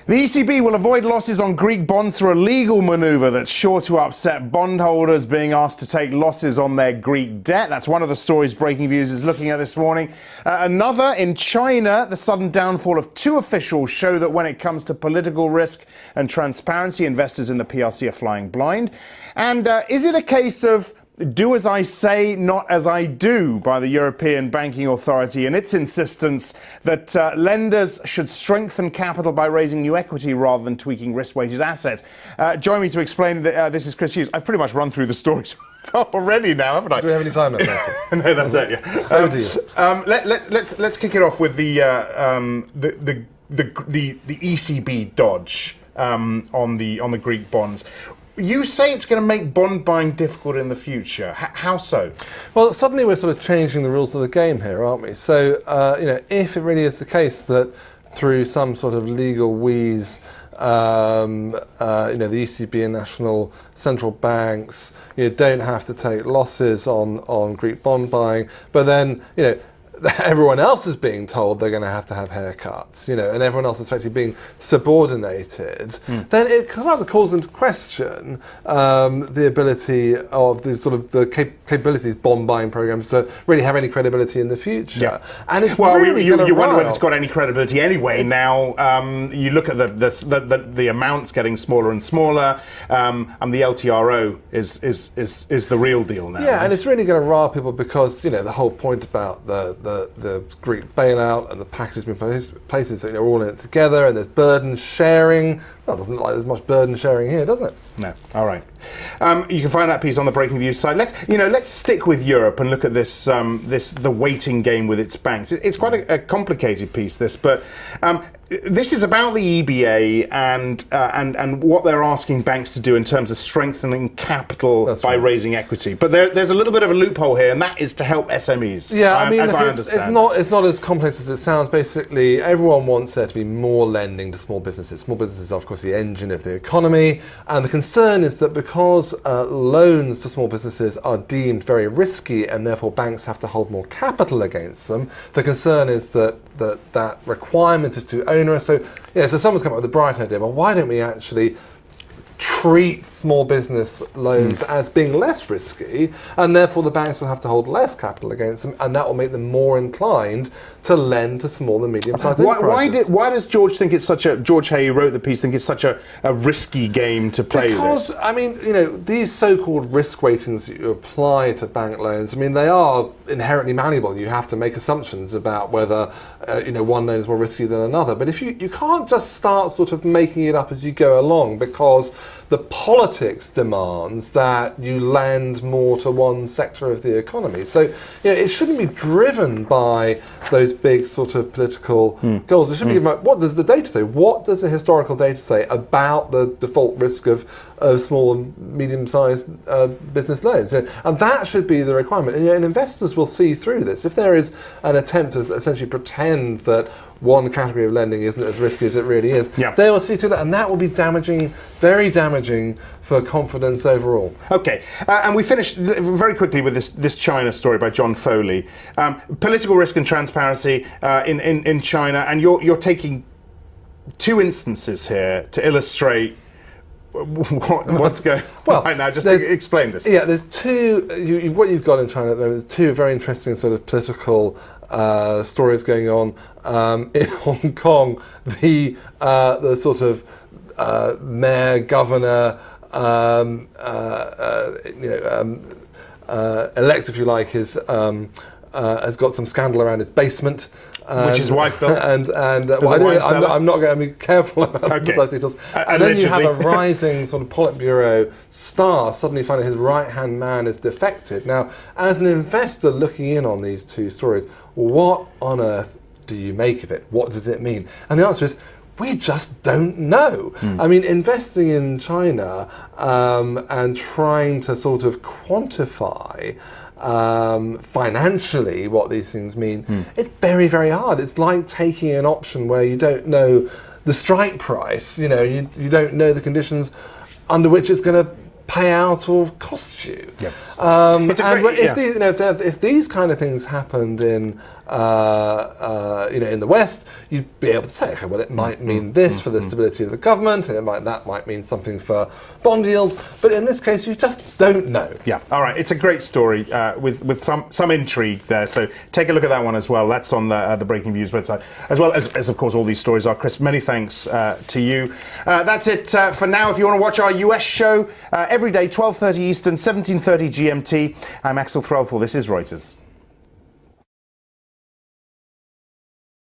The ECB will avoid losses on Greek bonds through a legal manoeuvre that's sure to upset bondholders being asked to take losses on their Greek debt. That's one of the stories Breakingviews is looking at this morning. Another, in China, the sudden downfall of two officials show that when it comes to political risk and transparency, investors in the PRC are flying blind. And is it a case of do as I say, not as I do by the European Banking Authority and its insistence that lenders should strengthen capital by raising new equity rather than tweaking risk-weighted assets? Join me to explain that this is Chris Hughes. I've pretty much run through the stories already now, haven't I? Do we have any time left? No, that's it. Yeah. Over to you. Let's kick it off with the ECB dodge on the Greek bonds. You say it's going to make bond buying difficult in the future. How so? Well, suddenly we're sort of changing the rules of the game here, aren't we? So, if it really is the case that through some sort of legal wheeze, the ECB and national central banks, don't have to take losses on Greek bond buying, but then, everyone else is being told they're going to have haircuts, and everyone else is effectively being subordinated, then it calls into question the ability of the capabilities bond buying programs to really have any credibility in the future. Yeah. And it's you wonder whether it's got any credibility anyway. Now you look at the amounts getting smaller and smaller, and the LTRO is the real deal now. Yeah, and it's really going to rile people because the whole point about the Greek bailout and the packages being places, so all in it together, and there's burden sharing. Well, it doesn't look like there's much burden sharing here, does it? No. All right. You can find that piece on the Breakingviews site. Let's stick with Europe and look at the waiting game with its banks. It's quite a complicated piece, this, but this is about the EBA and what they're asking banks to do in terms of strengthening capital by raising equity. But there's a little bit of a loophole here, and that is to help SMEs. Yeah, I understand. It's not as complex as it sounds. Basically, everyone wants there to be more lending to small businesses. Small businesses are, of course, the engine of the economy, and the concern is that because loans to small businesses are deemed very risky and therefore banks have to hold more capital against them, the concern is that requirement is too onerous. So someone's come up with a bright idea. Well, why don't we actually treat small business loans as being less risky, and therefore the banks will have to hold less capital against them, and that will make them more inclined to lend to small and medium-sized enterprises. Why does George think it's George Hay, who wrote the piece, think it's such a risky game to play because, these so-called risk weightings that you apply to bank loans, they are inherently malleable. You have to make assumptions about whether one loan is more risky than another. But if you can't just start sort of making it up as you go along, because the politics demands that you lend more to one sector of the economy. So, it shouldn't be driven by those big sort of political goals. It should be given by what does the data say? What does the historical data say about the default risk of small and medium-sized business loans? And that should be the requirement. And investors will see through this. If there is an attempt to essentially pretend that one category of lending isn't as risky as it really is, they will see through that, and that will be damaging, very damaging for confidence overall. Okay, and we finished very quickly with this China story by John Foley. Political risk and transparency in China, and you're taking two instances here to illustrate what's going on right now. Just to explain this. Yeah, there's two. What you've got in China at the moment is two very interesting sort of political stories going on. In Hong Kong, the sort of mayor, governor, elect, if you like, has got some scandal around his basement. Which his wife built. I'm not going to be careful about precise details. And then you have a rising sort of Politburo star suddenly finding his right-hand man is defected. Now, as an investor looking in on these two stories, what on earth do you make of it? What does it mean? And the answer is, we just don't know. Investing in China and trying to sort of quantify financially what these things mean, it's very, very hard. It's like taking an option where you don't know the strike price, you don't know the conditions under which it's going to pay out or cost you. If these kind of things happened in in the West, you'd be able to say, okay, well, it might mean this for the stability of the government, and that might mean something for bond yields. But in this case, you just don't know. Yeah. All right. It's a great story with some intrigue there. So take a look at that one as well. That's on the Breakingviews website, as well as of course all these stories are. Chris, many thanks to you. That's it for now. If you want to watch our US show every day, 12:30 Eastern, 17:30 GMT, I'm Axel Threlfall. This is Reuters.